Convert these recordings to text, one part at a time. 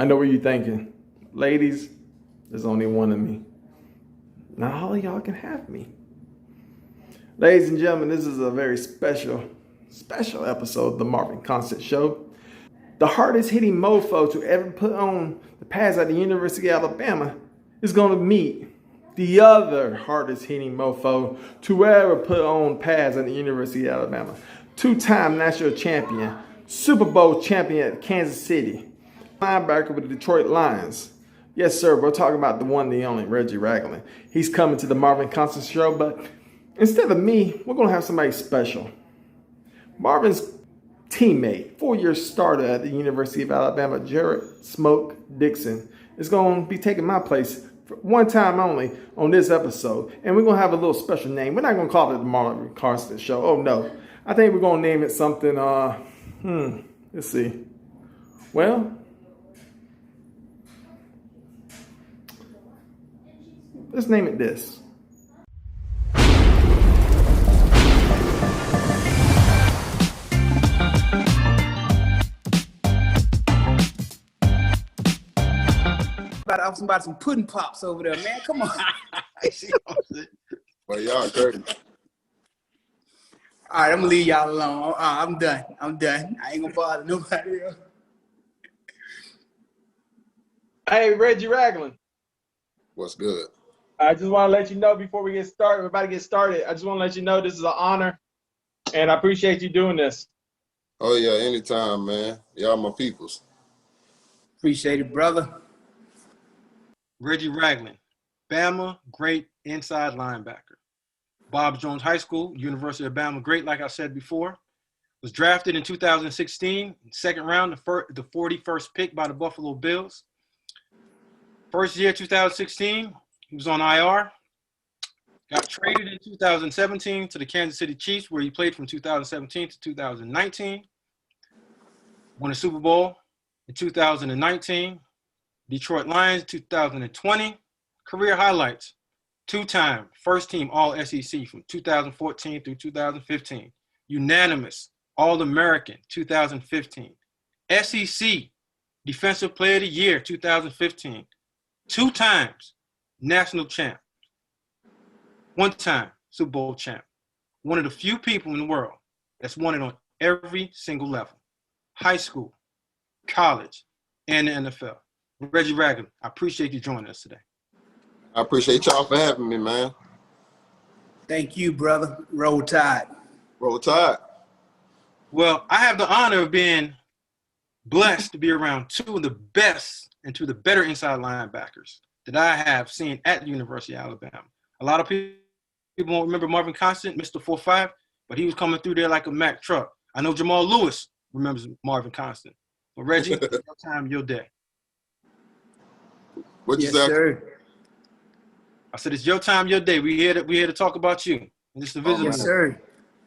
I know what you're thinking. Ladies, there's only one of me. Not all of y'all can have me. Ladies and gentlemen, this is a very special episode of the Marvin Constant Show. The hardest hitting mofo to ever put on the pads at the University of Alabama is going to meet the other hardest hitting mofo to ever put on pads at the University of Alabama. Two-time national champion, Super Bowl champion at Kansas City, linebacker with the Detroit Lions. Yes, sir, we're talking about the one, the only, Reggie Ragland. He's coming to the Marvin Constant Show, but instead of me, we're going to have somebody special. Marvin's teammate, 4-year starter at the University of Alabama, Gerald "Smoke" Dixon, is going to be taking my place for one time only on this episode. And we're going to have a little special name. We're not going to call it the Marvin Constant Show. Oh, no. I think we're going to name it something, let's see. Well, let's name it this. About some pudding pops over there, man. Come on. Well, y'all dirty. All right, I'm gonna leave y'all alone. I'm done. I ain't gonna bother nobody else. Hey, Reggie Ragland. What's good? I just want to let you know before we get started, we're about to get started. I just want to let you know this is an honor, and I appreciate you doing this. Oh, yeah, anytime, man. Y'all my peoples. Appreciate it, brother. Reggie Ragland, Bama great inside linebacker. Bob Jones High School, University of Bama great, like I said before. Was drafted in 2016, second round, the 41st pick by the Buffalo Bills. First year, 2016, he was on IR. Got traded in 2017 to the Kansas City Chiefs, where he played from 2017 to 2019. Won a Super Bowl in 2019. Detroit Lions, 2020. Career highlights: two-time first-team All-SEC from 2014 through 2015. Unanimous All-American 2015. SEC Defensive Player of the Year 2015. 2 times national champ. 1 time Super Bowl champ. One of the few people in the world that's won it on every single level: high school, college, and the NFL. Reggie Ragland, I appreciate you joining us today. I appreciate y'all for having me, man. Thank you, brother. Roll Tide. Roll Tide. Well, I have the honor of being blessed to be around 2 of the best and 2 of the better inside linebackers that I have seen at the University of Alabama. A lot of people won't remember Marvin Constant, Mr. 4-5, but he was coming through there like a Mack truck. I know Jamal Lewis remembers Marvin Constant. But Reggie, your time, your day. What you Yes, say? sir. I said, it's your time, your day. We here to talk about you. And just to visit. Yes, sir.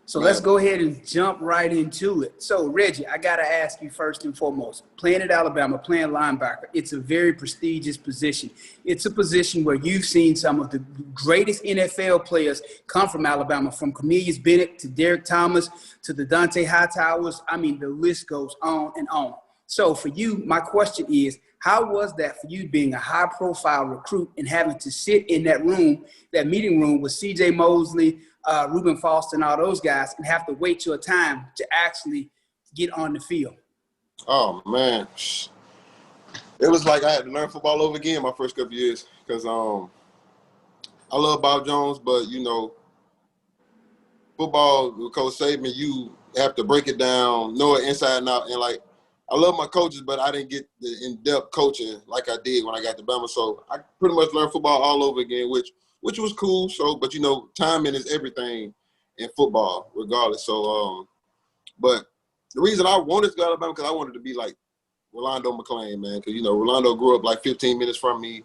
So let's go ahead and jump right into it. So, Reggie, I got to ask you first and foremost, playing at Alabama, playing linebacker, it's a very prestigious position. It's a position where you've seen some of the greatest NFL players come from Alabama, from Cornelius Bennett to Derek Thomas to the Dante Hightowers. I mean, the list goes on and on. So for you, my question is, how was that for you being a high-profile recruit and having to sit in that room, that meeting room with C.J. Mosley, Reuben Foster, and all those guys, and have to wait your time to actually get on the field? Oh, man. It was like I had to learn football over again my first couple of years because I love Bob Jones, but, you know, football with Coach Saban, you have to break it down, know it inside and out, and, like, I love my coaches, but I didn't get the in-depth coaching like I did when I got to Bama. So I pretty much learned football all over again, which was cool. So, but you know, timing is everything in football, regardless. So, but the reason I wanted to go to Alabama because I wanted to be like Rolando McClain, man. Because you know, Rolando grew up like 15 minutes from me,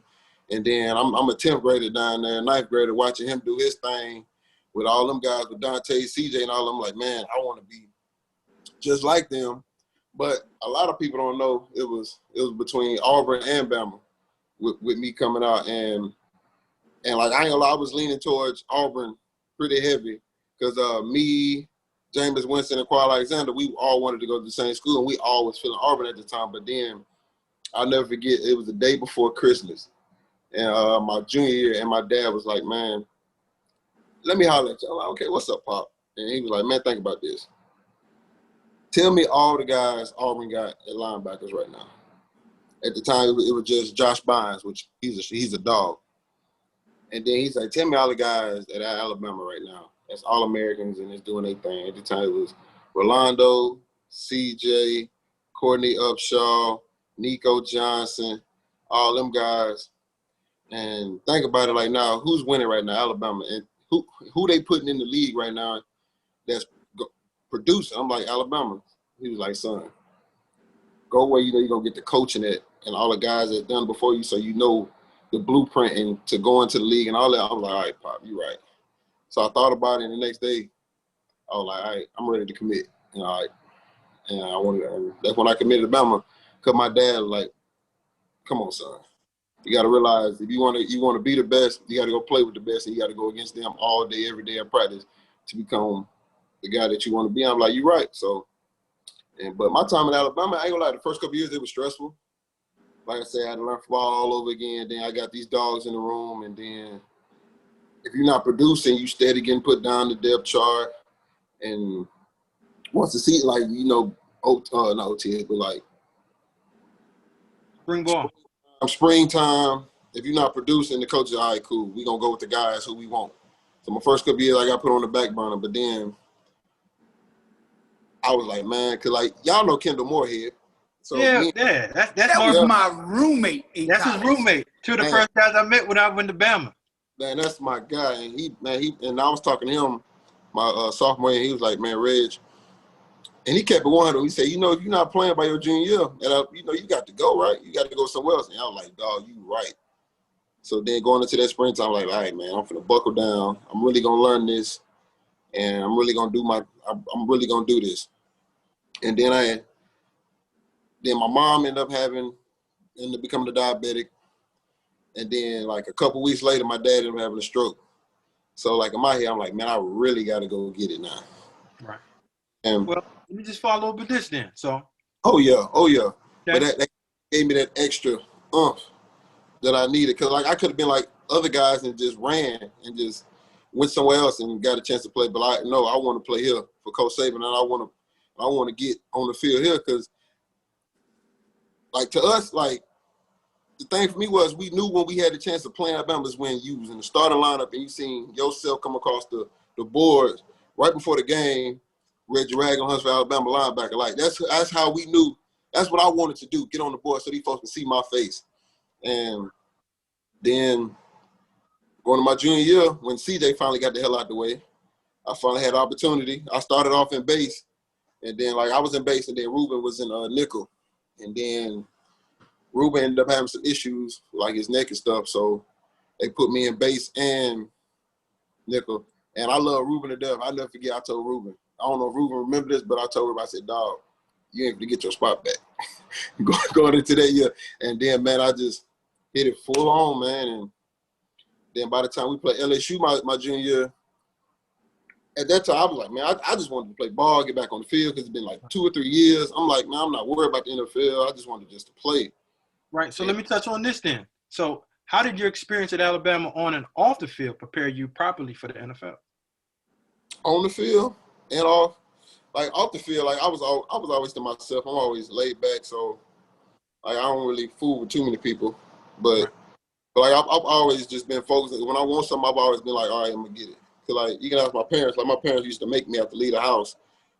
and then I'm a 10th grader down there, 9th grader, watching him do his thing with all them guys, with Dante, CJ, and all them. Like, man, I want to be just like them. But a lot of people don't know it was between Auburn and Bama with me coming out. And like, I ain't gonna lie, I was leaning towards Auburn pretty heavy because me, Jameis Winston, and Qual Alexander, we all wanted to go to the same school, and we all was feeling Auburn at the time. But then I'll never forget. It was the day before Christmas, and my junior year, and my dad was like, "Man, let me holler at you." I'm like, "Okay, what's up, Pop?" And he was like, "Man, think about this. Tell me all the guys Auburn got at linebackers right now." At the time, it was just Josh Bynes, which he's a dog. And then he's like, "Tell me all the guys at Alabama right now. That's All-Americans and it's doing their thing." At the time, it was Rolando, CJ, Courtney Upshaw, Nico Johnson, all them guys. And think about it like now, who's winning right now? Alabama. And who they putting in the league right now that's producing? I'm like, Alabama. He was like, "Son, go where you know you're going to get the coaching at and all the guys that's done before you so you know the blueprint and to go into the league and all that." I was like, "All right, Pop, you're right." So I thought about it, and the next day, I was like, "All right, I'm ready to commit." You know, all right. And I wanted. That's when I committed to Bama, because my dad was like, "Come on, son. You got to realize if you want to be the best, you got to go play with the best, and you got to go against them all day, every day at practice to become the guy that you want to be." I'm like, "You're right." So, but my time in Alabama, I ain't gonna lie, the first couple of years it was stressful. Like I said, I had to learn football all over again. Then I got these dogs in the room, and then if you're not producing, you steady getting put down the depth chart. And once the season, like not OTA, but like Spring ball. springtime, if you're not producing, the coach is, "All right, cool. We're going to go with the guys who we want." So my first couple of years, I got put on the back burner. But then I was like, man, because, like, y'all know Kendall Moorhead. So Yeah. That's was my roommate in That's college. his roommate. Two of the first guys I met when I went to Bama. Man, that's my guy. And and I was talking to him my sophomore year. He was like, "Man, Reg," and he kept it 100. He said, "If you're not playing by your junior year, and you got to go, right? You got to go somewhere else." And I was like, "Dog, you right." So then going into that springtime, I'm like, "All right, man, I'm finna buckle down. I'm really gonna learn this, and I'm really gonna do this." And then my mom ended up becoming a diabetic, and then like a couple weeks later, my dad ended up having a stroke. So like in my head, I'm like, man, I really got to go get it now. Right. And well, let me just follow up with this then. So. Oh yeah. Okay. But that gave me that extra that I needed, because like I could have been like other guys and just ran and just went somewhere else and got a chance to play. But I want to play here for Coach Saban, and I want to get on the field here, because like to us, like the thing for me was we knew when we had the chance to play in Alabama is when you was in the starting lineup and you seen yourself come across the boards right before the game. Reggie Ragland, Huntsville, Alabama linebacker. Like that's how we knew. That's what I wanted to do, get on the board so these folks can see my face. And then going to my junior year, when CJ finally got the hell out the way, I finally had the opportunity. I started off in base, and then like I was in base, and then Ruben was in nickel, and then Ruben ended up having some issues like his neck and stuff, so they put me in base and nickel. And I love Ruben to death. I never forget. I told Ruben. I don't know if Ruben remember this, but I told him, I said, "Dog, you ain't gonna get your spot back." going into that year. And then, man, I just hit it full on, man. And then by the time we played LSU my junior year, at that time, I was like, man, I just wanted to play ball, get back on the field, because it's been like 2 or 3 years. I'm like, man, I'm not worried about the NFL. I just wanted just to play. Right. So let me touch on this then. So how did your experience at Alabama on and off the field prepare you properly for the NFL? On the field and off. Like off the field, like I was always to myself. I'm always laid back, so like I don't really fool with too many people. But like I've always just been focused. When I want something, I've always been like, all right, I'm gonna get it. Cause like you can ask my parents. Like my parents used to make me have to leave the house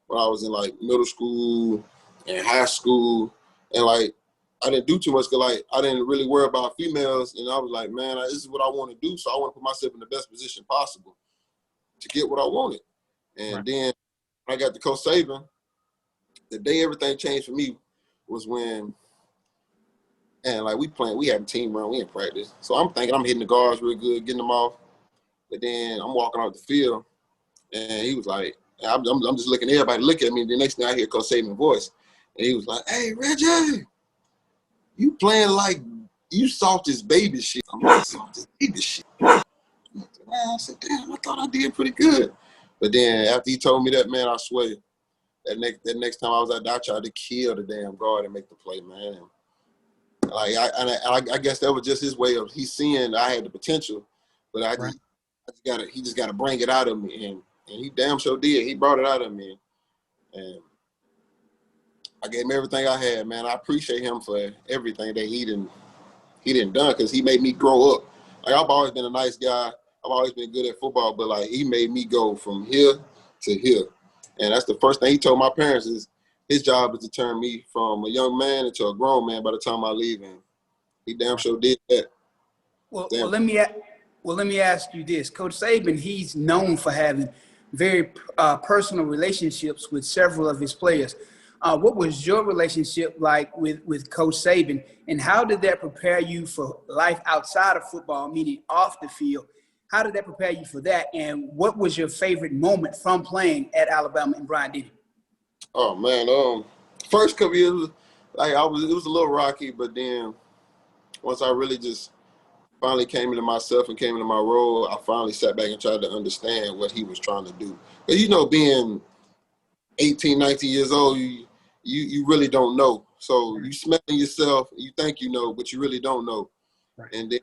when I was in like middle school and high school, and like I didn't do too much. Cause like I didn't really worry about females, and I was like, man, this is what I want to do. So I want to put myself in the best position possible to get what I wanted. And then when I got to Coach Saban, the day everything changed for me was when, and like we had a team run, we in practice. So I'm thinking I'm hitting the guards real good, getting them off. But then I'm walking off the field, and he was like, I'm just looking, everybody look at me. The next thing I hear Coach Saban's voice, and he was like, "Hey, Reggie, you playing like you soft as baby shit." I'm like, soft as baby shit. I said, damn, I thought I did pretty good. But then after he told me that, man, I swear, that next time I was out there, I tried to kill the damn guard and make the play, man. Like I guess that was just his way of he seeing I had the potential, but he just gotta bring it out of me, and he damn sure did. He brought it out of me, and I gave him everything I had, man. I appreciate him for everything that he didn't done, because he made me grow up. Like, I've always been a nice guy. I've always been good at football, but like he made me go from here to here, and that's the first thing he told my parents is his job is to turn me from a young man into a grown man by the time I leave, and he damn sure did that. Well, let me ask you this. Coach Saban, he's known for having very personal relationships with several of his players. What was your relationship like with Coach Saban, and how did that prepare you for life outside of football, meaning off the field? How did that prepare you for that, and what was your favorite moment from playing at Alabama and Bryant-Denny? Oh man, first couple years, like it was a little rocky, but then once I really just finally came into myself and came into my role, I finally sat back and tried to understand what he was trying to do. Because, being 18, 19 years old, you really don't know. So you smelling yourself, you think you know, but you really don't know. Right. And then,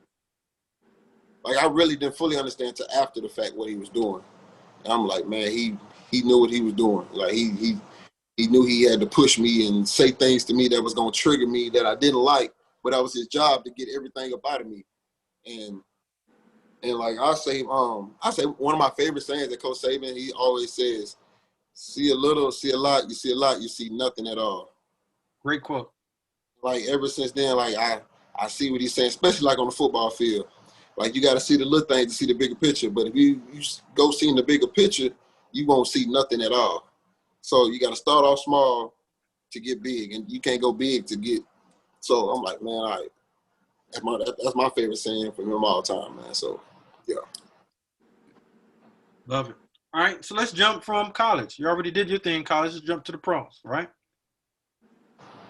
like, I really didn't fully understand till after the fact what he was doing. And I'm like, man, he knew what he was doing. Like, he knew he had to push me and say things to me that was going to trigger me that I didn't like, but that was his job to get everything up out of me. And like I say one of my favorite sayings that Coach Saban, he always says, see a little, see a lot, you see a lot, you see nothing at all. Great quote. Like, ever since then, like, I see what he's saying, especially like on the football field. Like, you got to see the little things to see the bigger picture. But if you go seeing the bigger picture, you won't see nothing at all. So you got to start off small to get big, and you can't go big to get. So I'm like, man, all right. That's my favorite saying from him all the time, man. So, yeah. Love it. All right, so let's jump from college. You already did your thing in college. Let's jump to the pros, right?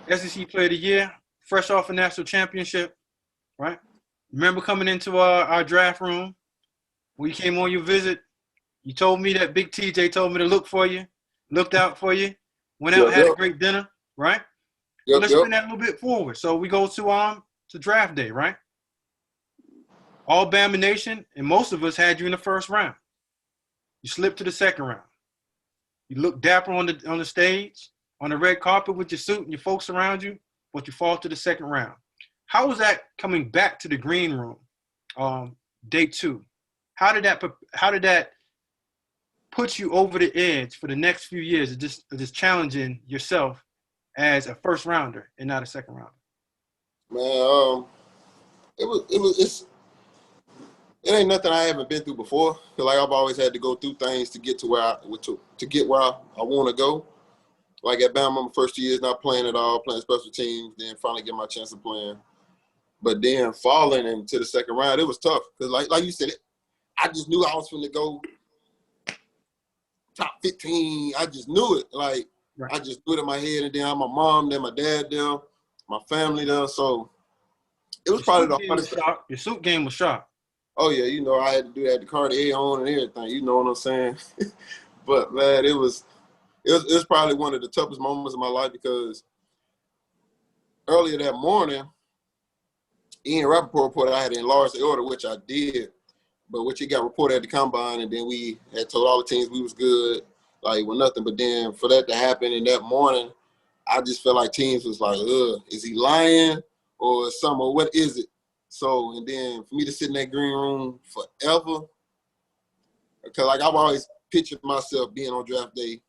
SEC Player of the Year, fresh off a national championship, right? Remember coming into our draft room when you came on your visit, you told me that Big TJ told me to look for you, looked out for you, went out, had a great dinner, right? So let's spin that a little bit forward. So we go to draft day, right? All Bama Nation, and most of us had you in the first round. You slipped to the second round. You look dapper on the stage, on the red carpet with your suit and your folks around you, but you fall to the second round. How was that coming back to the green room, day two? How did that put you over the edge for the next few years of just challenging yourself as a first rounder and not a second rounder? Man, it ain't nothing I haven't been through before. Cause like I've always had to go through things to get to where I want to go. Like at Bama, my first 2 years not playing at all, playing special teams, then finally get my chance of playing. But then falling into the second round, it was tough. Cause like you said, I just knew I was going to go top 15. I just knew it. Like, right. I just knew it in my head. And then I had my mom, then my dad there, my family there. So it was probably the hardest. Your suit game was sharp. Oh, yeah. I had to do that, the Cartier on and everything. You know what I'm saying? But, man, it was probably one of the toughest moments of my life because earlier that morning, Ian Rappaport reported I had enlarged the aorta, which I did, but which he got reported at the combine, and then we had told all the teams we was good, like with nothing. But then for that to happen in that morning, I just felt like teams was like, is he lying or something? Or what is it? So, and then for me to sit in that green room forever, because like I've always pictured myself being on draft day,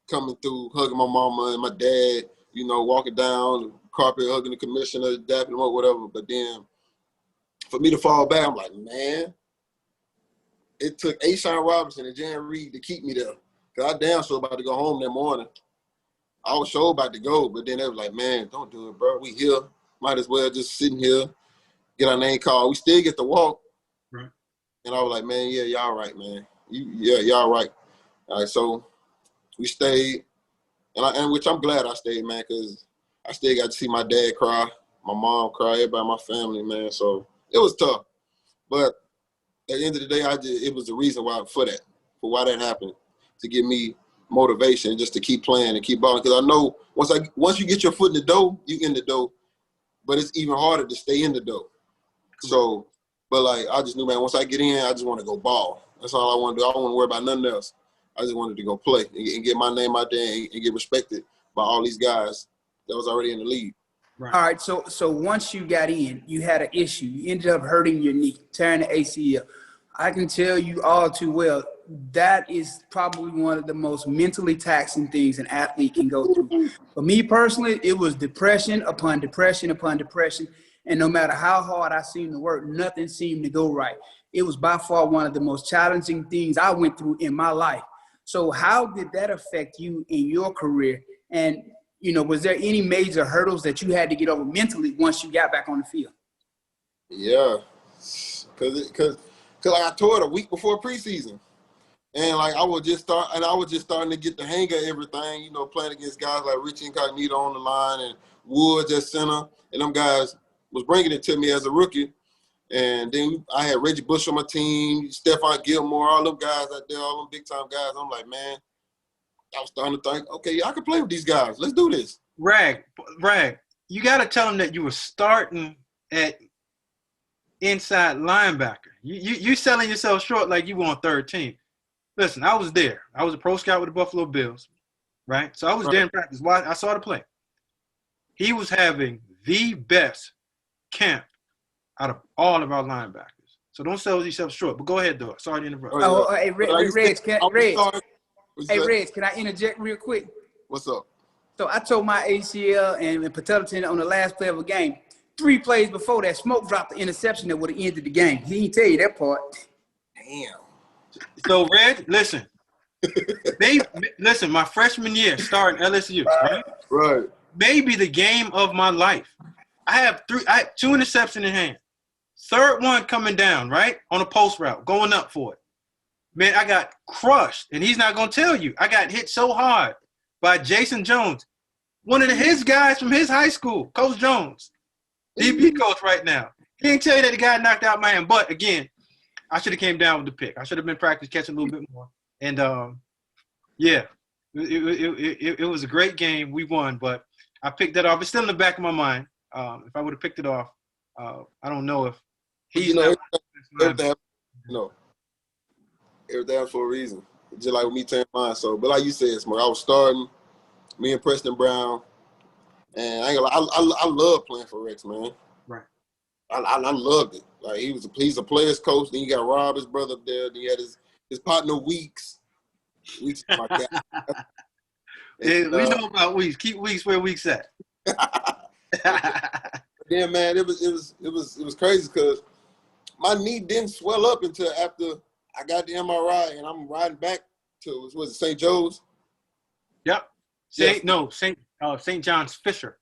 coming through, hugging my mama and my dad, walking down the carpet, hugging the commissioner, dapping him up, whatever. But then for me to fall back, I'm like, man, it took Ashawn Robinson and Jan Reed to keep me there. Because I damn sure about to go home that morning. I was sure about to go, but then they was like, man, don't do it, bro. We here. Might as well just sitting here, get our name called. We still get to walk. Right. And I was like, man, yeah, y'all right, man. Y'all right. All right, so we stayed. And which I'm glad I stayed, man, because I still got to see my dad cry, my mom cry, everybody in my family, man. So it was tough. But at the end of the day, it was the reason why that happened, to give me motivation just to keep playing and keep balling. Because I know once you get your foot in the door, you in the door. but it's even harder to stay in the dough. So, but like I just knew, man, once I get in, I just want to go ball. That's all I want to do. I don't want to worry about nothing else. I just wanted to go play and get my name out there and get respected by all these guys that was already in the league. Right. All right, so once you got in, you had an issue. You ended up hurting your knee, tearing the ACL. I can tell you all too well, that is probably one of the most mentally taxing things an athlete can go through. For me personally, it was depression upon depression upon depression. And no matter how hard I seemed to work, nothing seemed to go right. It was by far one of the most challenging things I went through in my life. So how did that affect you in your career? And, you know, was there any major hurdles that you had to get over mentally once you got back on the field? Yeah, because like I tore it a week before preseason. And like I was just starting to get the hang of everything, you know, playing against guys like Richie Incognito on the line and Woods at center. And them guys was bringing it to me as a rookie. And then I had Reggie Bush on my team, Stephon Gilmore, all them guys out there, all them big-time guys. I'm like, man, I was starting to think, okay, I can play with these guys. Let's do this. Rag, you got to tell them that you were starting at inside linebacker. You selling yourself short like you were on third team. Listen, I was there. I was a pro scout with the Buffalo Bills, right? So I was there in practice. I saw the play. He was having the best camp out of all of our linebackers. So don't sell yourself short. But go ahead, though. Sorry to interrupt. Hey, Reg, can I interject real quick? What's up? So I told my ACL and patella on the last play of a game. 3 plays before that, Smoke dropped the interception that would have ended the game. He didn't tell you that part. Damn. So, Reg, listen. Listen, my freshman year starting LSU, right? Right. Maybe the game of my life. I have 2 interceptions in hand. Third one coming down, right? On a post route, going up for it. Man, I got crushed, and he's not going to tell you. I got hit so hard by Jason Jones, one of his guys from his high school, Coach Jones, DB coach right now. He didn't tell you that the guy knocked out my hand. But, again, I should have came down with the pick. I should have been practice catching a little bit more. And, yeah, it was a great game. We won, but I picked that off. It's still in the back of my mind. If I would have picked it off, I don't know if he's everything for a reason. Just like with me tearing mine. So, but like you said, Smoke, I was starting. Me and Preston Brown, and I love playing for Rex, man. Right. I loved it. Like he's a player's coach. Then you got Rob, his brother up there. Then you had his partner Weeks. Weeks, my guy. We know about Weeks. Keep Weeks where Weeks at. Yeah, man, it was crazy because my knee didn't swell up until after I got the MRI, and I'm riding back to St. Joe's. Yep. St. John's Fisher.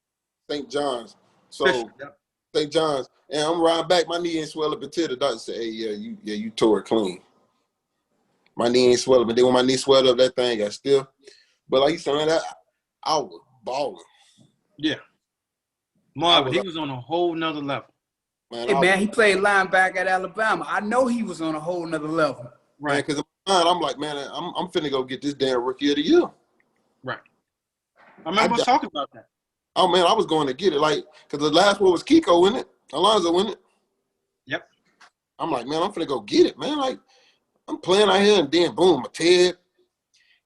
St. John's. So Fisher, yep. St. John's, and I'm riding back. My knee ain't swell up until the doctor said, "Hey, you tore it clean." My knee ain't swell up, and then when my knee swelled up, that thing got stiff. But like you said, man, I was balling. Yeah. Marvin, he was on a whole nother level. Man, he played linebacker at Alabama. I know he was on a whole nother level. Right. Because in my mind, I'm like, man, I'm finna go get this damn rookie of the year. Right. I remember us talking about that. Oh, man, I was going to get it. Like, because the last one was Kiko in it. Alonzo in it. Yep. I'm like, man, I'm finna go get it, man. Like, I'm playing out here, and then, boom, my Ted.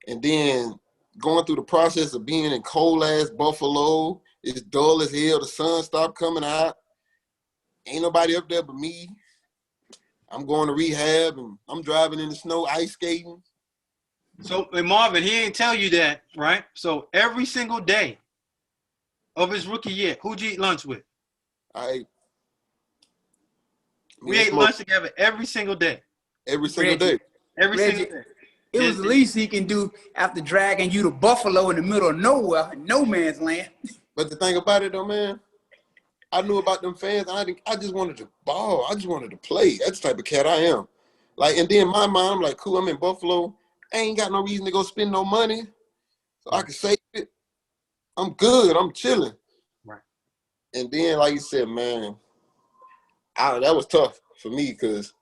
And then going through the process of being in cold-ass Buffalo. It's dull as hell. The sun stopped coming out. Ain't nobody up there but me. I'm going to rehab, and I'm driving in the snow, ice skating. So, Marvin, he didn't tell you that, right? So, every single day of his rookie year, who'd you eat lunch with? We ate lunch together every single day. Every single day. Every single day. It was the least he can do after dragging you to Buffalo in the middle of nowhere, no man's land. But the thing about it, though, man, I knew about them fans. I just wanted to ball. I just wanted to play. That's the type of cat I am. Like, and then in my mind, I'm like, cool, I'm in Buffalo. I ain't got no reason to go spend no money. So I can save it. I'm good. I'm chilling. Right. And then, like you said, man, that was tough for me because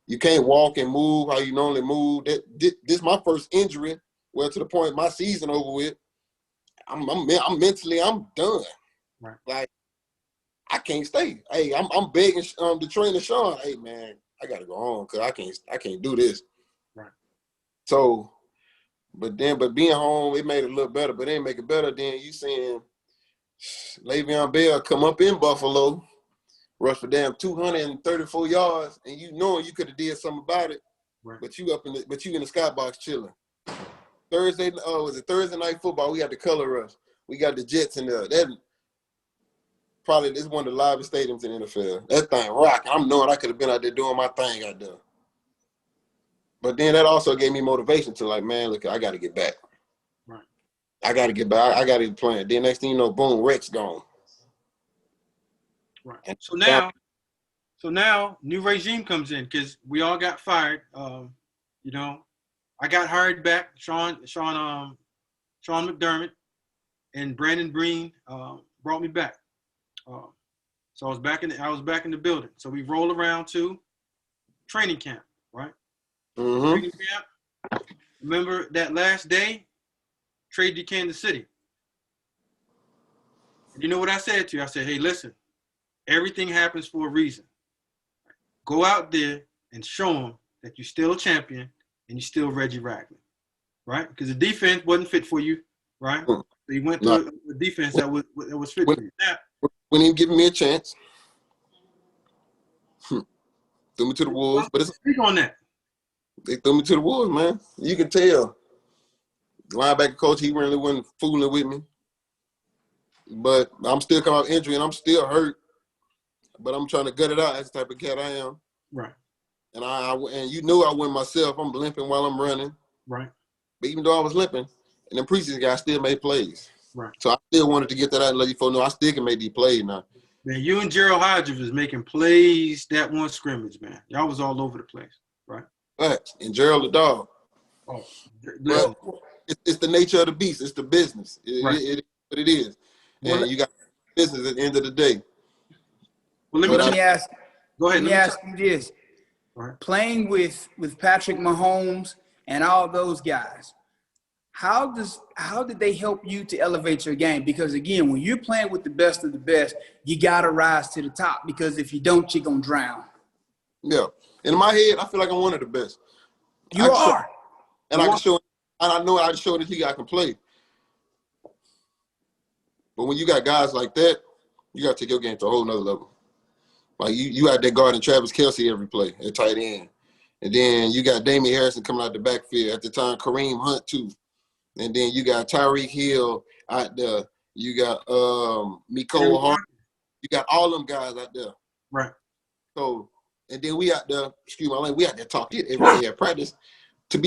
you can't walk and move how you normally move. This my first injury. Well, to the point my season over with. I'm mentally, I'm done. Right. Like, I can't stay. Hey, I'm begging the trainer Sean. Hey man, I gotta go home because I can't do this. Right. So, but being home, it made it a little better. But it didn't make it better. Then you seeing Le'Veon Bell come up in Buffalo, rush for damn 234 yards, and you knowing you could have did something about it. Right. But you in the skybox chilling. Was it Thursday night football? We got the color rush. We got the Jets in there. That probably is one of the livest stadiums in the NFL. That thing rock. I'm knowing I could have been out there doing my thing out there. But then that also gave me motivation to like, man, look, I got to get back. Right. I got to get back. I got to be playing. Then next thing you know, boom, Rex gone. Right. And So now new regime comes in because we all got fired. You know, I got hired back. Sean McDermott and Brandon Breen brought me back. So I was back in the building. So we roll around to training camp, right? Mm-hmm. Training camp. Remember that last day, trade to Kansas City. And you know what I said to you? I said, hey, listen, everything happens for a reason. Go out there and show them that you're still a champion and you're still Reggie Ragland, right? Because the defense wasn't fit for you, right? So you went to a defense that was fit for you. Now, when he giving me a chance, threw me to the wolves. But speak on that. They threw me to the wolves, man. You can tell. The linebacker coach, he really wasn't fooling with me. But I'm still coming out injury and I'm still hurt. But I'm trying to gut it out. That's the type of cat I am. Right. And you know I win myself. I'm limping while I'm running. Right. But even though I was limping, and the preseason guy still made plays. Right. So I still wanted to get that out and let you folks know I still can make these plays now. Man, you and Gerald Hodges was making plays that one scrimmage, man. Y'all was all over the place, right? Right. And Gerald the dog. Oh, Well, it's the nature of the beast. It's the business. Right. It is what it is. And Well, you got business at the end of the day. Well, let me ask. Go ahead. Let me ask you this: right. Playing with Patrick Mahomes and all those guys, how did they help you to elevate your game? Because again, when you're playing with the best of the best, you gotta rise to the top. Because if you don't, you're gonna drown. Yeah. In my head, I feel like I'm one of the best. You are. And I can show, and I know I can show this league I can play. But when you got guys like that, you got to take your game to a whole nother level. Like you out there guarding Travis Kelce every play at tight end. And then you got Damian Harrison coming out the backfield. At the time, Kareem Hunt too. And then you got Tyreek Hill out there. You got Mecole Hardman. You got all them guys out there. Right. So, and then we out there, we out there talking every day at practice. For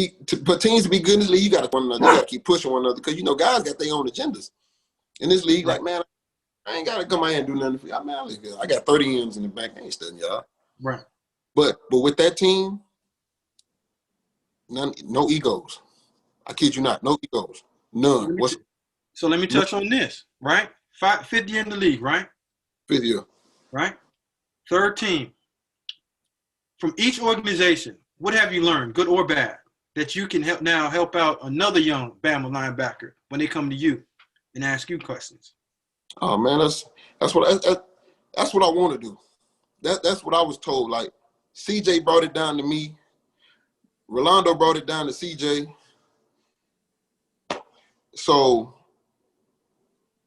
teams to be good in this league, you got to keep pushing one another because, guys got their own agendas. In this league, like, man, I ain't got to come out here and do nothing for you. I got 30 M's in the back. I ain't studying y'all. Right. But with that team, no egos. I kid you not, no egos. None. So let me touch on this, right? Fifth year in the league, right? Fifth year. Right? Third team. From each organization, what have you learned, good or bad, that you can help out another young Bama linebacker when they come to you and ask you questions? Oh man, that's what I want to do. That's what I was told. Like CJ brought it down to me. Rolando brought it down to CJ. So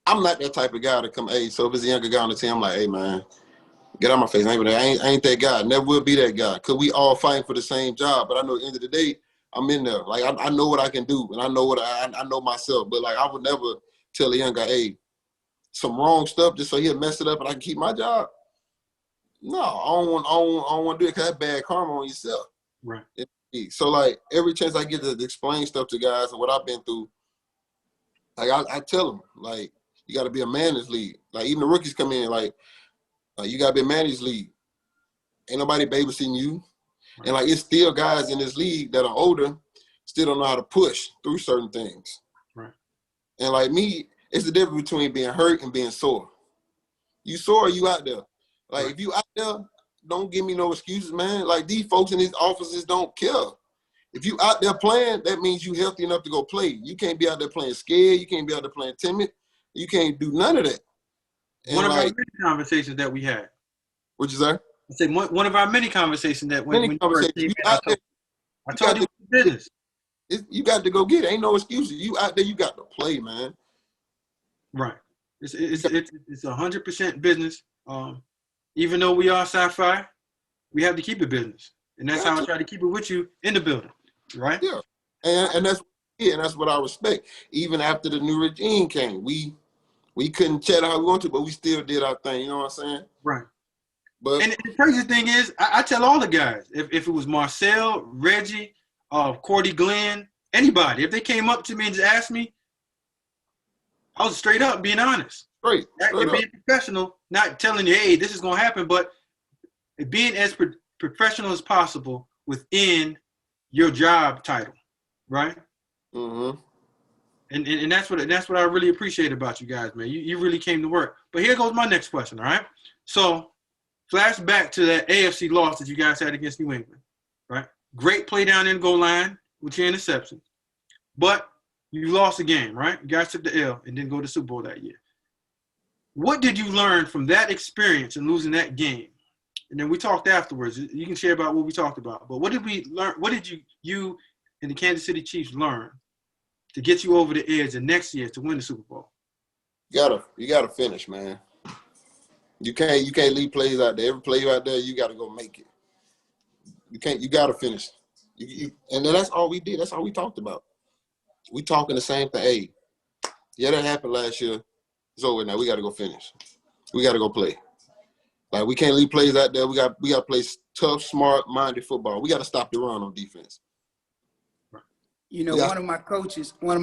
I'm not that type of guy to come. Hey, so if it's a younger guy on the team, I'm like, hey man, get out my face. I ain't that guy. Never will be that guy. Cause we all fighting for the same job. But I know at the end of the day, I'm in there. Like I know what I can do, and I know I know myself. But like I would never tell a young guy, hey, some wrong stuff just so he'll mess it up and I can keep my job. No, I don't want to do it because that's bad karma on yourself. Right. So like every chance I get to explain stuff to guys and what I've been through, like I tell them, like you got to be a man in this league. Like even the rookies come in, like you got to be a man in this league. Ain't nobody babysitting you. Right. And like it's still guys in this league that are older, still don't know how to push through certain things. Right. And like me, it's the difference between being hurt and being sore. You sore, you out there. Like, right. If you out there, don't give me no excuses, man. Like, these folks in these offices don't care. If you out there playing, that means you healthy enough to go play. You can't be out there playing scared. You can't be out there playing timid. You can't do none of that. One of our like, many conversations that we had. what'd you say? I said one of our many conversations that when Many you first conversations. came You in, out there, I told you business. you got to go get it. Ain't no excuses. You out there, you got to play, man. Right. It's 100% business. Even though we are sci-fi, we have to keep it business, and that's how I try to keep it with you in the building, right? Yeah, and that's what I respect. Even after the new regime came, we couldn't chat how we wanted to, but we still did our thing. You know what I'm saying? Right. But And the crazy thing is, I tell all the guys, if it was Marcel, Reggie, Cordy Glenn, anybody, if they came up to me and just asked me, I was straight up being honest. straight And up. being professional, not telling you, hey, this is going to happen, but being as professional as possible within your job title, right? Mm-hmm. And that's what I really appreciate about you guys, man. You really came to work. But here goes my next question, all right? So flash back to that AFC loss that you guys had against New England, right? Great play down in the goal line with your interception. But you lost the game, right? You guys took the L and didn't go to the Super Bowl that year. What did you learn from that experience and losing that game? And then we talked afterwards. You can share about what we talked about. But what did we learn? What did you and the Kansas City Chiefs learn to get you over the edge the next year to win the Super Bowl? You gotta finish, man. You can't leave plays out there. Every play out there, you gotta go make it. You gotta finish. And then that's all we did. That's all we talked about. We talking the same thing. Hey, yeah, that happened last year. It's over now. We gotta go finish. We gotta go play. Like, we can't leave plays out there. We got to play tough, smart-minded football. We got to stop the run on defense. You know, one of my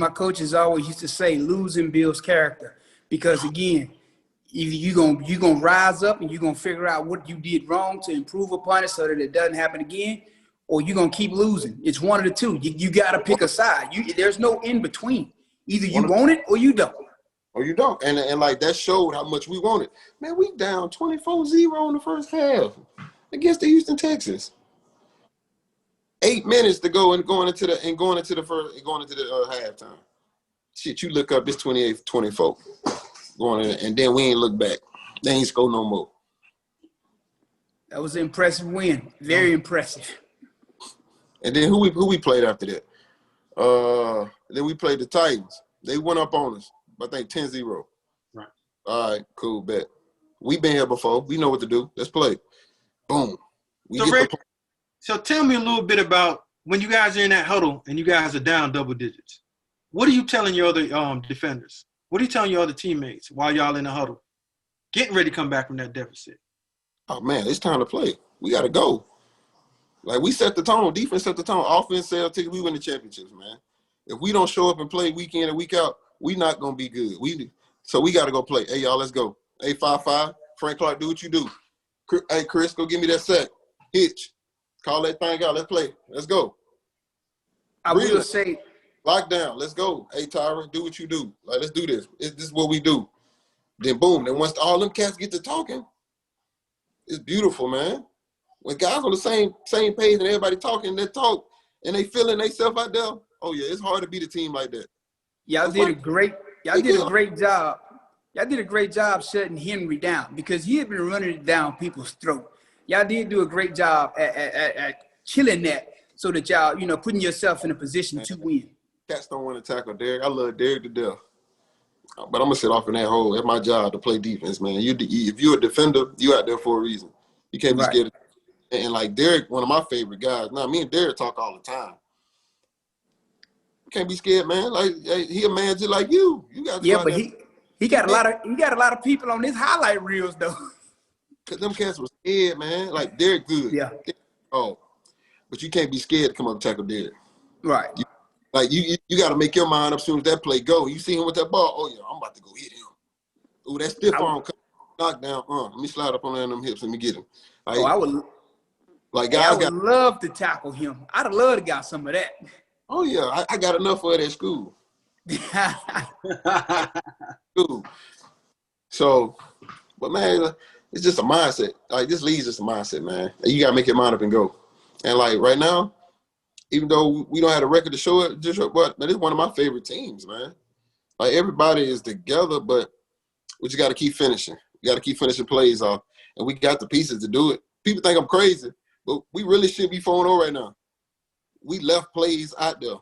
coaches always used to say, losing builds character. Because again, either you're gonna rise up and you're gonna figure out what you did wrong to improve upon it so that it doesn't happen again, or you're gonna keep losing. It's one of the two. You got to pick a side. There's no in between. Either you want it or you don't. Or you don't. And like, that showed how much we wanted. Man, we down 24-0 in the first half against the Houston Texans. 8 minutes to go and going into the halftime. Shit, you look up, it's 28-24. Going in, and then we ain't look back. They ain't score no more. That was an impressive win. Very impressive. And then who we played after that? Then we played the Titans. They went up on us. I think 10-0. Right. All right, cool, bet. We've been here before. We know what to do. Let's play. Boom. So tell me a little bit about when you guys are in that huddle and you guys are down double digits. What are you telling your other defenders? What are you telling your other teammates while y'all in the huddle? Getting ready to come back from that deficit. Oh, man, it's time to play. We got to go. Like, we set the tone. Defense set the tone. Offense sell tickets. We win the championships, man. If we don't show up and play week in and week out, we not going to be good. So we got to go play. Hey, y'all, let's go. Hey, 5-5. Frank Clark, do what you do. Hey, Chris, go give me that sack. Hitch. Call that thing out. Let's play. Let's go. I will say. Lockdown. Let's go. Hey, Tyra, do what you do. Like, let's do this. This is what we do. Then, boom. Then once all them cats get to talking, it's beautiful, man. When guys on the same page and everybody talking, they talk, and they feeling themselves out there, oh, yeah, it's hard to beat a team like that. Y'all did a great job. Y'all did a great job shutting Henry down because he had been running it down people's throat. Y'all did do a great job at killing that so that y'all, putting yourself in a position to win. Cats don't want to tackle Derek. I love Derek to death. But I'm going to sit off in that hole. It's my job to play defense, man. If you're a defender, you out there for a reason. You can't be scared. And like Derek, one of my favorite guys. Now, me and Derek talk all the time. You can't be scared, man. Like, he a man just like you. You got to but he got a lot of people on his highlight reels though. Cause them cats was scared, man. Like, Derek good. Yeah. Oh, but you can't be scared to come up and tackle Derek. Right. You got to make your mind up as soon as that play go. You see him with that ball. Oh yeah, I'm about to go hit him. Ooh, that stiff arm knockdown. Let me slide up on them hips. Let me get him. I would. Like, guys, I would love to tackle him. I'd have loved to got some of that. Oh yeah, I got enough of it at school. So, but man, it's just a mindset. Like, this league's just a mindset, man. You gotta make your mind up and go. And like right now, even though we don't have a record to show it, but man, it's one of my favorite teams, man. Like, everybody is together, but we just gotta keep finishing. We We got to keep finishing plays off. And we got the pieces to do it. People think I'm crazy, but we really should be 4-0 right now. We left plays out there.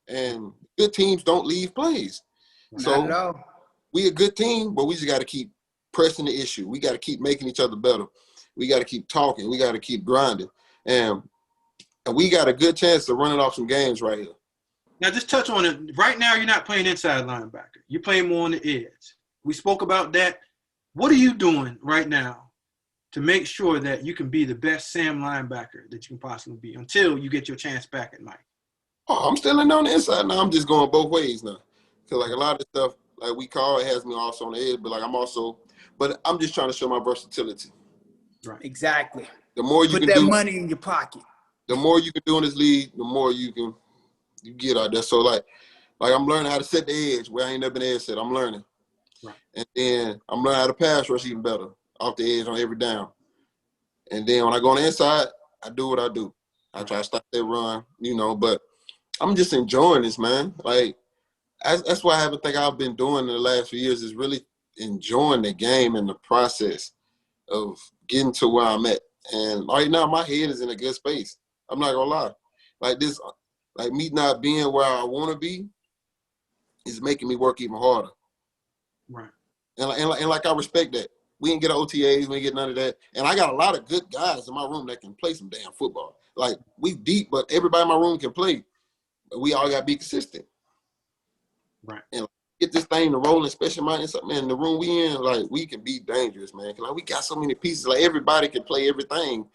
And good teams don't leave plays. Not at all. We a good team, but we just got to keep pressing the issue. We got to keep making each other better. We got to keep talking. We got to keep grinding. And we got a good chance of running off some games right here. Now, just touch on it. Right now, you're not playing inside linebacker. You're playing more on the edge. We spoke about that. What are you doing right now to make sure that you can be the best Sam linebacker that you can possibly be until you get your chance back at Mike? Oh, I'm still in on the inside now. I'm just going both ways now. Because, like, a lot of stuff, like we call, it has me also on the edge. But, like, I'm just trying to show my versatility. Right. Exactly. The more you Put can that do, money in your pocket. the more you can do in this league, the more you get out there. So, like I'm learning how to set the edge where I ain't never been edge set. I'm learning. Right. And then I'm learning how to pass rush even better off the edge on every down. And then when I go on the inside, I do what I do. I try to stop that run, but I'm just enjoying this, man. Like, that's why I haven't think I've been doing in the last few years is really enjoying the game and the process of getting to where I'm at. And right now, my head is in a good space. I'm not gonna lie. Like this, like me not being where I want to be is making me work even harder. Right. And like I respect that. We didn't get OTAs, we didn't get none of that. And I got a lot of good guys in my room that can play some damn football. Like, we deep, but everybody in my room can play. But we all got to be consistent. Right. And get this thing to roll, especially in the room we in, like, we can be dangerous, man. Like, we got so many pieces. Like, everybody can play everything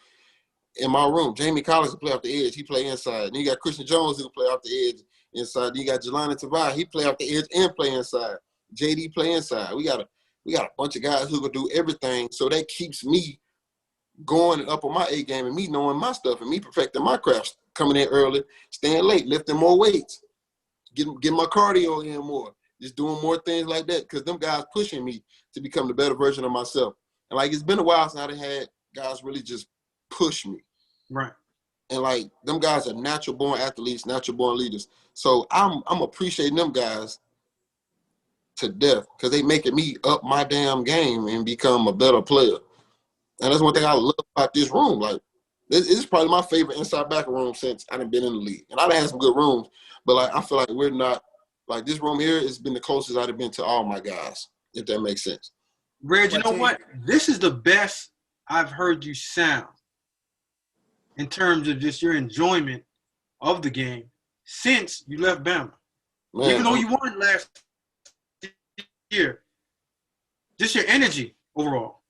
in my room. Jamie Collins can play off the edge. He play inside. Then you got Christian Jones who can play off the edge inside. Then you got Jelani Tavai. He play off the edge and play inside. JD play inside. We got a bunch of guys who can do everything. So that keeps me going and up on my A game and me knowing my stuff and me perfecting my craft, coming in early, staying late, lifting more weights, getting my cardio in more, just doing more things like that because them guys pushing me to become the better version of myself. And, like, it's been a while since I had guys really just push me. Right. And, like, them guys are natural-born athletes, natural-born leaders. So I'm appreciating them guys to death because they making me up my damn game and become a better player. And that's one thing I love about this room. Like, this is probably my favorite inside back room since I've been in the league. And I've had some good rooms, but, like, I feel like we're not – like, this room here has been the closest I've been to all my guys, if that makes sense. Reg, you know what? This is the best I've heard you sound in terms of just your enjoyment of the game since you left Bama. Man, even though you won last year, just your energy overall.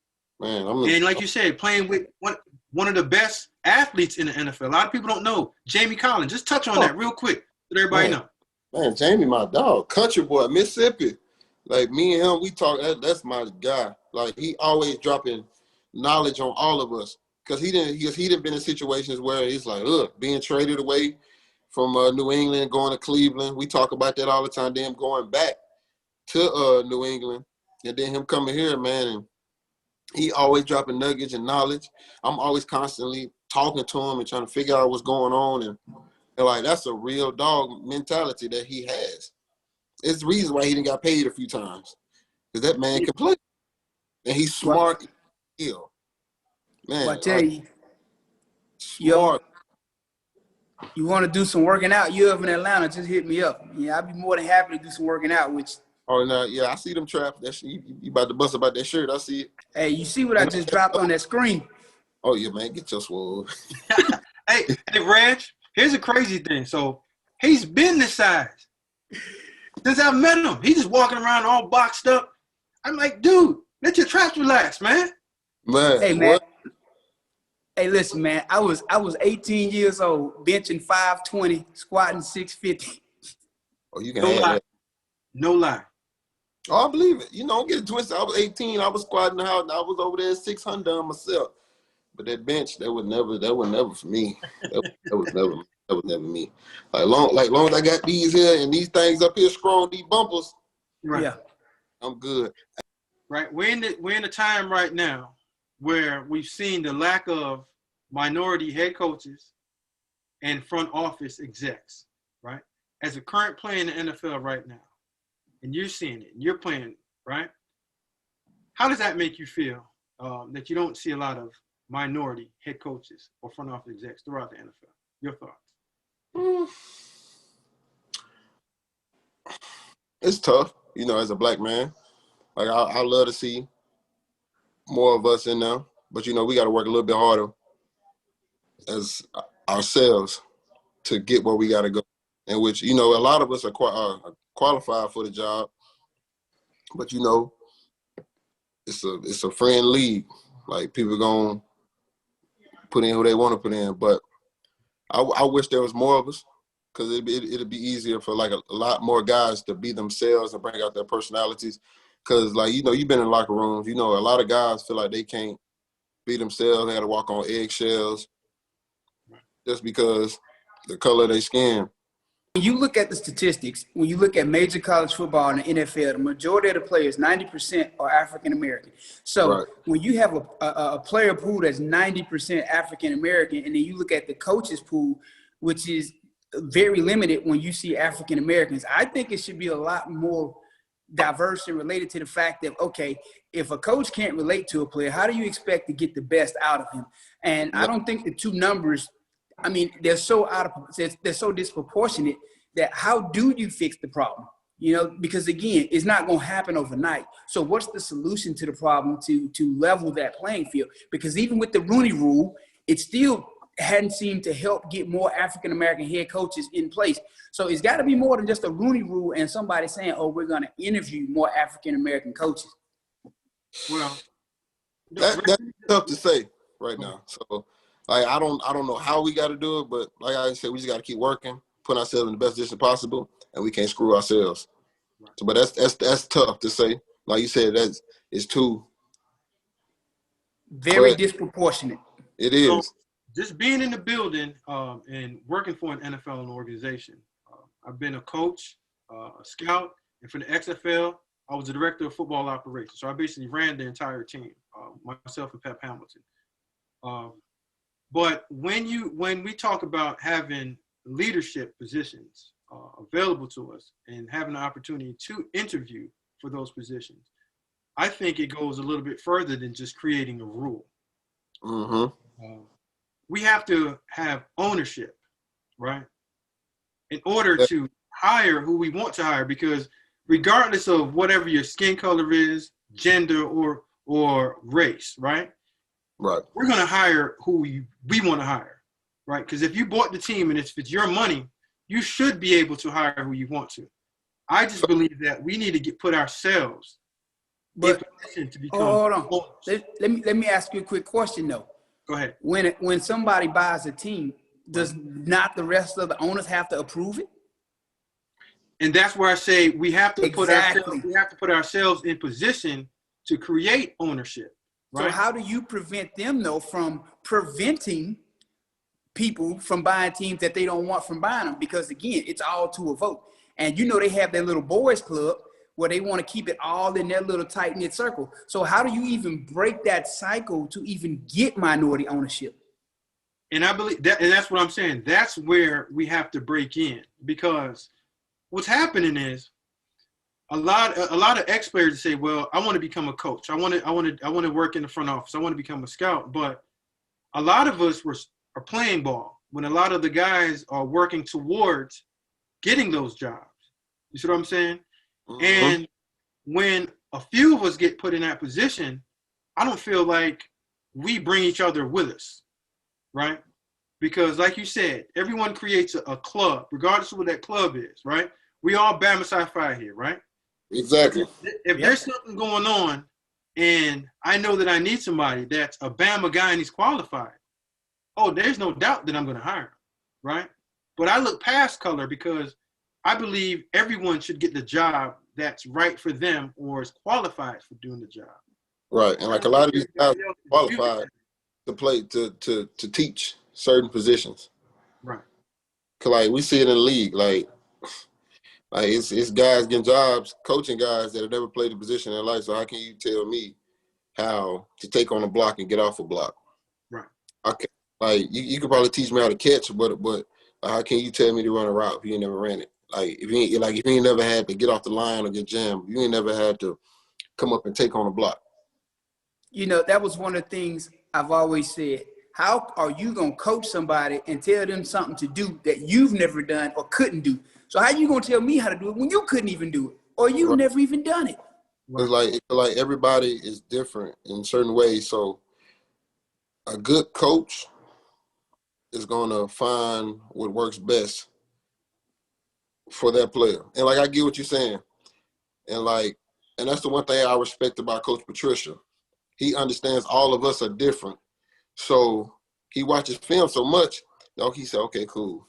Man, and like you said, playing with one of the best athletes in the NFL. A lot of people don't know Jamie Collins. Just touch on that real quick, let everybody know. Man, Jamie, my dog, country boy, Mississippi. Like, me and him, we talk. That's my guy. Like, he always dropping knowledge on all of us because he didn't been in situations where he's like, look, being traded away from New England, going to Cleveland. We talk about that all the time. Then going back to New England, and then him coming here, man, and he always dropping nuggets and knowledge. I'm always constantly talking to him and trying to figure out what's going on, and like, that's a real dog mentality that he has. It's the reason why he didn't got paid a few times, because that man can play, and he's smart. Man, I tell you, smart. You want to do some working out? You ever in Atlanta? Just hit me up. Yeah, I'd be more than happy to do some working out with you. Oh no, yeah, I see them traps. That you about to bust about that shirt. I see it. Hey, you see what I just dropped on that screen? Oh yeah, man, get your swole. Hey, Reg, here's a crazy thing. So he's been this size since I met him. He's just walking around all boxed up. I'm like, dude, let your traps relax, man. Man, hey, man. what? Hey, listen, man. I was 18 years old, benching 520, squatting 650. Oh, you can No have lie. that. No lie. Oh, I believe it. Don't get it twisted. I was 18. I was squatting the house. I was over there at 600 on myself. But that bench, that was never for me. That was never me. Long as I got these here and these things up here strong, these bumpers. Right. Yeah. I'm good. Right. We're in the time right now where we've seen the lack of minority head coaches and front office execs, right? As a current player in the NFL right now, and you're seeing it, and you're playing, right? how does that make you feel that you don't see a lot of minority head coaches or front office execs throughout the NFL? Your thoughts? It's tough, as a black man. Like, I love to see more of us in there. But, we got to work a little bit harder as ourselves to get where we got to go. In which, a lot of us are qualified for the job. But, it's a friend league. Like, people going to put in who they want to put in. But I wish there was more of us, because it'd be easier for, like, a lot more guys to be themselves and bring out their personalities. Because, like, you've been in locker rooms. A lot of guys feel like they can't be themselves. They got to walk on eggshells just because the color of their skin. When you look at the statistics, when you look at major college football and the NFL, the majority of the players, 90% are African-American. So Right. when you have a player pool that's 90% African-American, and then you look at the coaches pool, which is very limited when you see African-Americans, I think it should be a lot more diverse and related to the fact that, okay, if a coach can't relate to a player, how do you expect to get the best out of him? And I don't think the two numbers, they're so they're so disproportionate that how do you fix the problem? Because again, it's not going to happen overnight. So what's the solution to the problem to level that playing field? Because even with the Rooney Rule, it still hadn't seemed to help get more African-American head coaches in place. So it's got to be more than just a Rooney Rule and somebody saying, oh, we're going to interview more African-American coaches. Well, That's tough to say right now. So, like, I don't know how we got to do it, but like I said, we just got to keep working, put ourselves in the best position possible, and we can't screw ourselves. Right. So, but that's tough to say. Like you said, it's too very disproportionate. It is. So, just being in the building and working for an NFL organization. I've been a coach, a scout, and for the XFL, I was the director of football operations. So I basically ran the entire team, myself and Pep Hamilton. But when we talk about having leadership positions available to us and having the opportunity to interview for those positions, I think it goes a little bit further than just creating a rule. Mm-hmm. We have to have ownership, right, in order to hire who we want to hire, because regardless of whatever your skin color is, gender, or race, right? Right. We're going to hire who we want to hire, right? Because if you bought the team and if it's your money, you should be able to hire who you want to. I just believe that we need to put ourselves in position to become. Hold on. Let me ask you a quick question, though. Go ahead. When somebody buys a team, does not the rest of the owners have to approve it? And that's where I say we have to Exactly. put ourselves in position to create ownership. Right? So how do you prevent them, though, from preventing people from buying teams that they don't want from buying them? Because again, it's all to a vote. And they have their little boys club where they want to keep it all in their little tight-knit circle. So how do you even break that cycle to even get minority ownership? And I believe that, and that's what I'm saying. That's where we have to break in, because what's happening is a lot of ex-players say, well, I want to become a coach. I want to work in the front office. I want to become a scout. But a lot of us are playing ball when a lot of the guys are working towards getting those jobs. You see what I'm saying? Mm-hmm. And when a few of us get put in that position, I don't feel like we bring each other with us, right? Because like you said, everyone creates a club, regardless of what that club is, right? We all Bama Sci-Fi here, right? Exactly. If there's something going on and I know that I need somebody that's a Bama guy and he's qualified, there's no doubt that I'm going to hire him, right? But I look past color because I believe everyone should get the job that's right for them or is qualified for doing the job. Right, and like a lot of these guys are qualified to play, to teach certain positions. Right. Cause like we see it in the league, like it's guys getting jobs, coaching guys that have never played a position in their life. So how can you tell me how to take on a block and get off a block? Right. Okay. Like you could probably teach me how to catch, but how can you tell me to run a route if you ain't never ran it? Like if you ain't never had to get off the line or get jammed, you ain't never had to come up and take on a block. you know, that was one of the things I've always said. How are you going to coach somebody and tell them something to do that you've never done or couldn't do? So how you going to tell me how to do it when you couldn't even do it or you've never even done it? It's like everybody is different in certain ways. So a good coach is going to find what works best for that player. And like, I get what you're saying. And that's the one thing I respect about Coach Patricia. He understands all of us are different. So he watches film so much, he said, okay, cool.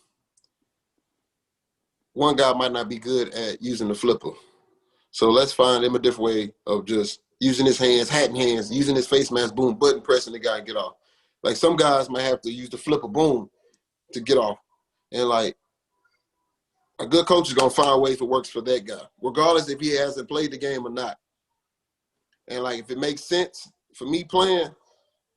One guy might not be good at using the flipper. So let's find him a different way of just using his hands, hat in hands, using his face mask, boom, button pressing the guy and get off. Like some guys might have to use the flipper, boom, to get off. And like a good coach is going to find ways that works for that guy, regardless if he hasn't played the game or not. And like if it makes sense for me playing,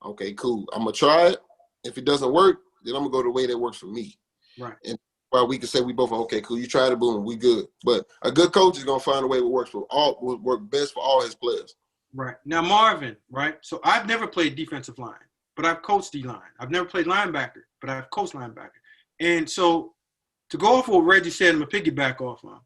okay, cool. I'm going to try it. If it doesn't work, then I'm going to go the way that works for me. Right. And while we can say we both are, okay, cool, you tried it, boom, we good. But a good coach is going to find a way that works will work best for all his players. Right. Now, Marvin, right? So I've never played defensive line, but I've coached D-line. I've never played linebacker, but I've coached linebacker. And so to go off what Reggie said, I'm going to piggyback off on.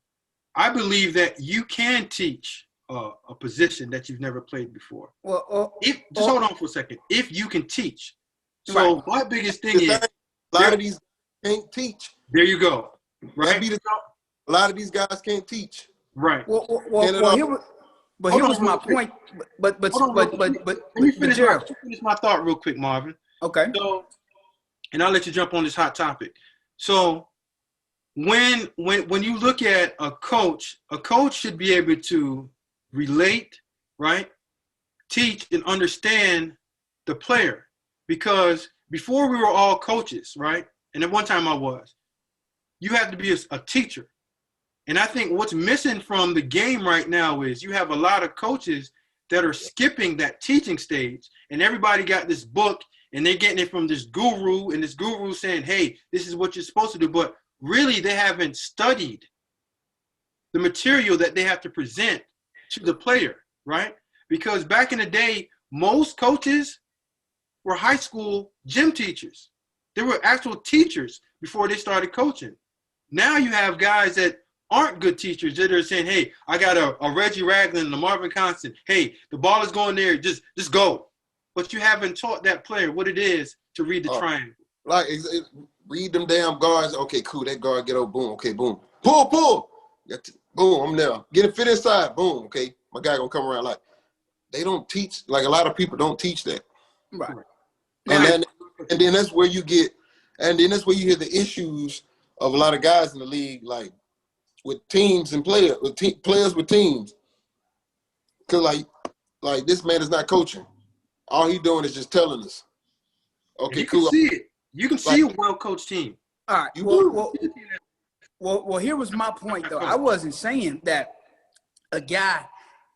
I believe that you can teach a position that you've never played before. Well, just hold on for a second. If you can teach. So right. my biggest thing is a lot of these guys can't teach. There you go. Right. A lot of these guys can't teach. Right. Well, here was my point. But let me finish my thought real quick, Marvin. Okay. So, and I'll let you jump on this hot topic. So when you look at a coach should be able to relate, right? Teach and understand the player. Because before we were all coaches, right? And at one time I was, you have to be a teacher. And I think what's missing from the game right now is you have a lot of coaches that are skipping that teaching stage, and everybody got this book and they're getting it from this guru, and this guru saying, hey, this is what you're supposed to do. But really they haven't studied the material that they have to present to the player, right? Because back in the day, most coaches were high school gym teachers. They were actual teachers before they started coaching. Now you have guys that aren't good teachers that are saying, hey, I got a Reggie Ragland and a Marvin Constant. Hey, the ball is going there. Just go. But you haven't taught that player what it is to read the triangle. Like, read them damn guards. Okay, cool. That guard get over. Boom. Okay, boom. Pull. Boom, I'm there. Get it fit inside. Boom. Okay, my guy going to come around. Like, they don't teach. Like, a lot of people don't teach that. Right. And then that's where you get – and then that's where you hear the issues of a lot of guys in the league, like, with teams and players with teams. Because, like this man is not coaching. All he doing is just telling us. Okay, cool. See it. You can see a well-coached team. All right. Well, here was my point, though. I wasn't saying that a guy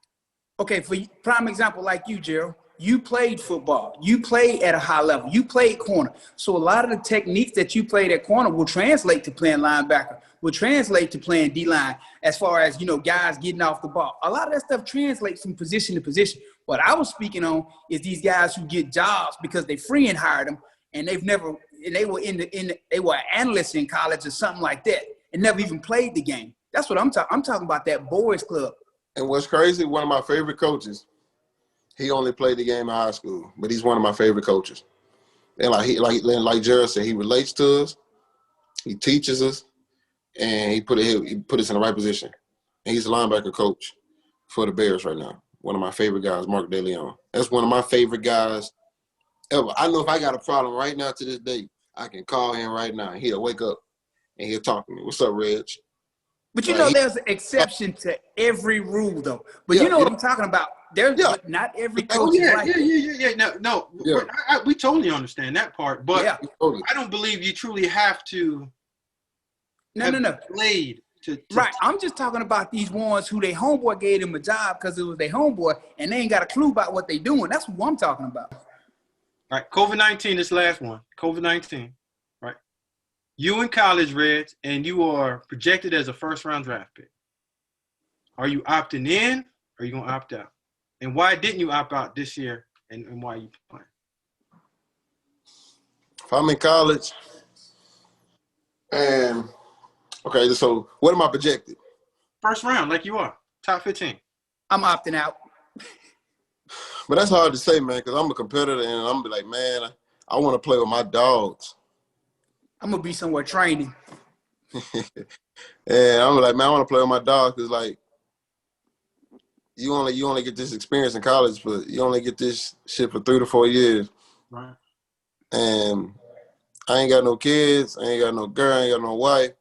– okay, for prime example, like you, Gerald, you played football. You played at a high level. You played corner. So a lot of the techniques that you played at corner will translate to playing linebacker, will translate to playing D-line as far as, guys getting off the ball. A lot of that stuff translates from position to position. What I was speaking on is these guys who get jobs because they free and hired them, and they were analysts in college or something like that and never even played the game. That's what I'm talking. I'm talking about that boys club. And what's crazy, one of my favorite coaches, he only played the game in high school, but he's one of my favorite coaches. And like Gerald said, he relates to us, he teaches us, and he put us in the right position. And he's a linebacker coach for the Bears right now. One of my favorite guys, Mark DeLeon. That's one of my favorite guys ever. I know if I got a problem right now to this day, I can call him right now. He'll wake up and he'll talk to me. What's up, Reg? But there's an exception to every rule, though. But you know what I'm talking about. But not every coach is like that. No. Yeah. We totally understand that part. But totally. I don't believe you truly have to. No. Played to right. I'm just talking about these ones who their homeboy gave them a job because it was their homeboy, and they ain't got a clue about what they doing. That's what I'm talking about. All right, COVID-19, this last one. COVID-19, right? You in college, Reg, and you are projected as a first-round draft pick. Are you opting in or are you going to opt out? And why didn't you opt out this year and why you playing? If I'm in college, and okay, so what am I projected? First round, like you are, top 15. I'm opting out. But that's hard to say, man, because I'm a competitor, and I'm be like, man, I want to play with my dogs. I'm gonna be somewhere training. And I'm like, man, I want to play with my dogs because, like, you only get this experience in college, but you only get this shit for 3 to 4 years. Right. And I ain't got no kids. I ain't got no girl. I ain't got no wife.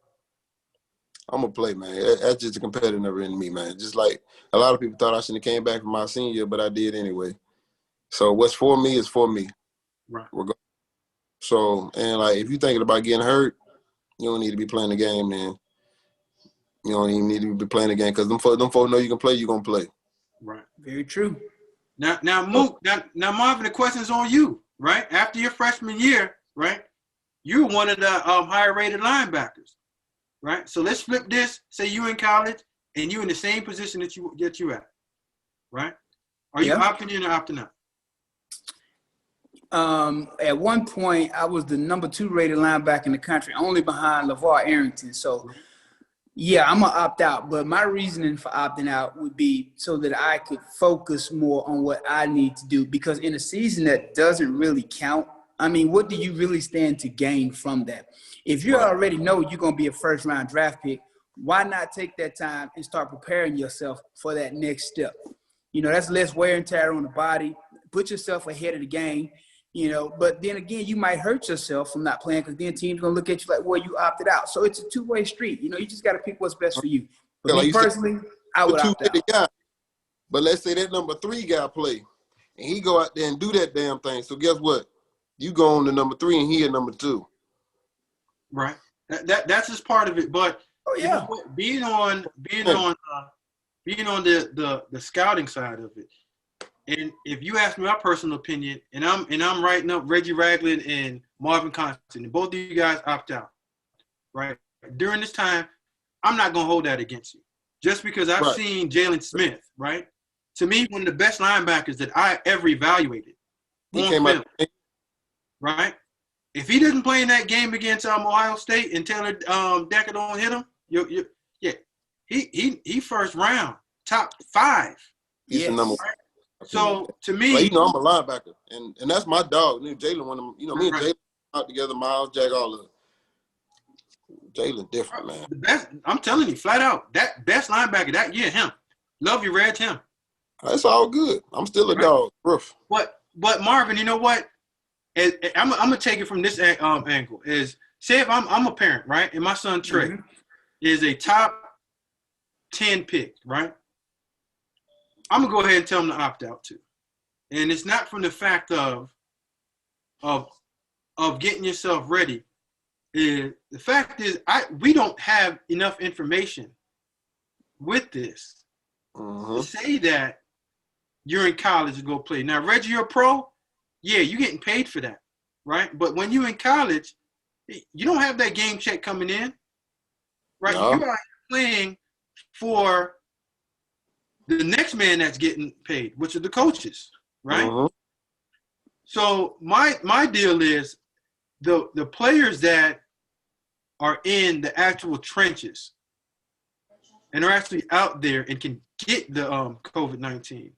I'm going to play, man. That's just a competitor in me, man. Just like a lot of people thought I shouldn't have came back from my senior year, but I did anyway. So what's for me is for me. Right. So, and, like, if you're thinking about getting hurt, you don't need to be playing the game, man. You don't even need to be playing the game because them folks know you can play, you're going to play. Right. Very true. Now, Mook, now, Marvin, the question's on you, right? After your freshman year, right, you're one of the higher-rated linebackers, right? So let's flip this. Say you in college and you in the same position that you at, right? Are you opting in or opting out? At one point, I was the number 2 rated linebacker in the country, only behind LeVar Arrington. So, yeah, I'm going to opt out. But my reasoning for opting out would be so that I could focus more on what I need to do. Because in a season that doesn't really count, I mean, what do you really stand to gain from that? If you already know you're going to be a first-round draft pick, why not take that time and start preparing yourself for that next step? You know, that's less wear and tear on the body. Put yourself ahead of the game. You know, but then again, you might hurt yourself from not playing because then teams going to look at you like, well, you opted out. So it's a two-way street. You know, you just got to pick what's best for you. But me personally, I would opt out. Guy, but let's say that number 3 guy play, and he go out there and do that damn thing. So guess what? You go on to number 3, and he at number 2. Right. That's just part of it. But you know what? being on the scouting side of it. And if you ask me my personal opinion, and I'm writing up Reggie Ragland and Marvin Constant, and both of you guys opt out, right? During this time, I'm not gonna hold that against you, just because I've seen Jalen Smith, right? To me, one of the best linebackers that I ever evaluated on film, right? If he doesn't play in that game against Ohio State and Taylor Decker don't hit him, he first round, top 5. He's the number 1. So to me, well, you know, I'm a linebacker, and that's my dog. Jalen, one of them, you know, me and Jalen out together, Miles, Jack, all of them. Jalen different, man. The best, I'm telling you, flat out, that best linebacker that year, him. Love you, Reg, him. That's all good. I'm still a dog. Roof. But Marvin, you know what? I'm gonna take it from this angle. Is say if I'm a parent, right, and my son Trey is a top 10 pick, right? I'm gonna go ahead and tell him to opt out too, and it's not from the fact of getting yourself ready. The fact is, we don't have enough information with this to say that you're in college to go play. Now, Reggie, you're a pro. Yeah, you're getting paid for that, right? But when you're in college, you don't have that game check coming in, right? No. You are playing for the next man that's getting paid, which are the coaches, right? So my deal is the players that are in the actual trenches and are actually out there and can get the COVID-19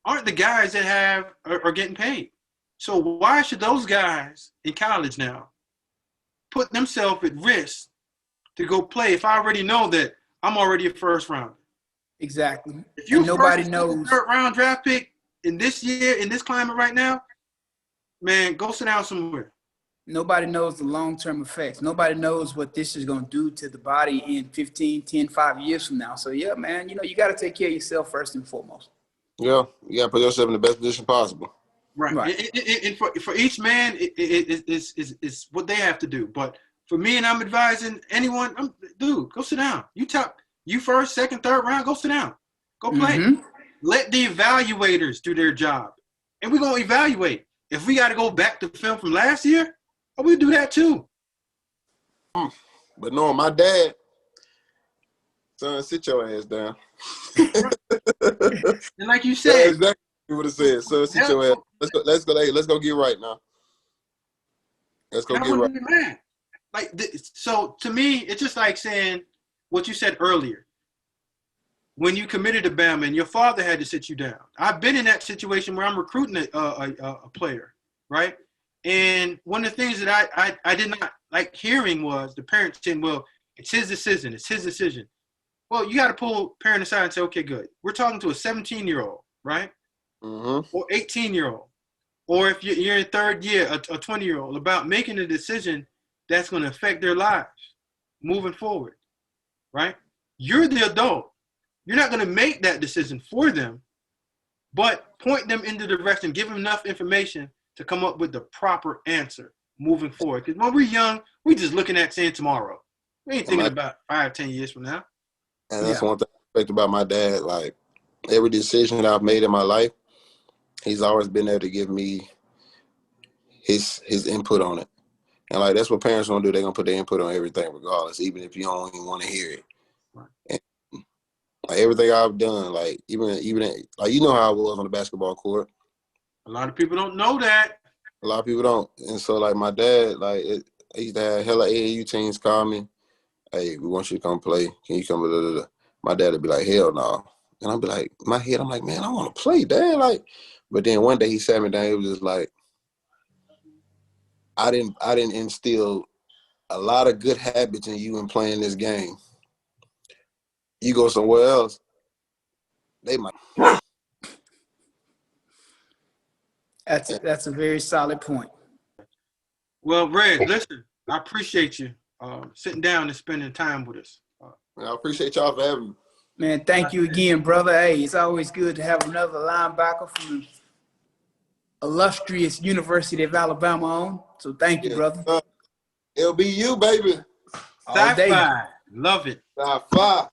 aren't the guys that are getting paid. So why should those guys in college now put themselves at risk to go play if I already know that I'm already a first rounder? Exactly. If you nobody knows third round draft pick in this year, in this climate right now, man, go sit down somewhere. Nobody knows the long-term effects. Nobody knows what this is going to do to the body in 15, 10, 5 years from now. So, yeah, man, you know, you got to take care of yourself first and foremost. Yeah, you got to put yourself in the best position possible. Right. And for each man, it's what they have to do. But for me, and I'm advising anyone, dude, go sit down. You first, second, third round, go sit down. Go play. Let the evaluators do their job. And we're going to evaluate. If we got to go back to film from last year, we'll do that too. But no, my dad, son, sit your ass down. And like you said, You would have said, "So sit your ass. Let's go. Hey, let's go get right now. Let's go I get right." wouldn't be mad. Like, so to me, it's just like saying what you said earlier. When you committed to Bama and your father had to sit you down. I've been in that situation where I'm recruiting a player, right? And one of the things that I did not like hearing was the parents saying, well, it's his decision. It's his decision. Well, you got to pull parent aside and say, okay, good. We're talking to a 17-year-old, right? Mm-hmm. Or 18-year-old. Or if you're in third year, a 20-year-old, about making a decision that's going to affect their lives moving forward, right? You're the adult. You're not going to make that decision for them, but point them in the direction, give them enough information to come up with the proper answer moving forward. Because when we're young, we're just looking at saying tomorrow. We ain't thinking about 5-10 years from now. And that's one thing I respect about my dad. Like, every decision that I've made in my life, he's always been there to give me his input on it. And, like, that's what parents gonna do. They're gonna put their input on everything regardless, even if you don't even want to hear it. Right. And, like, everything I've done, like, even like, you know how I was on the basketball court. A lot of people don't know that. A lot of people don't. And so, like, my dad, like, he used to have hella AAU teams call me. Hey, we want you to come play. Can you come? Blah, blah, blah. My dad would be like, hell no. And I'd be like, in my head, I'm like, man, I want to play, Dad. Like, but then one day he sat me down. He was just like, I didn't instill a lot of good habits in you in playing this game. You go somewhere else, they might. That's a very solid point. Well, Reg, listen, I appreciate you sitting down and spending time with us. I appreciate y'all for having me. Man, thank you again, brother. Hey, it's always good to have another linebacker from the illustrious University of Alabama on. So thank you, brother. It'll be you, baby. All day. Sci-fi. Love it. Sci-fi.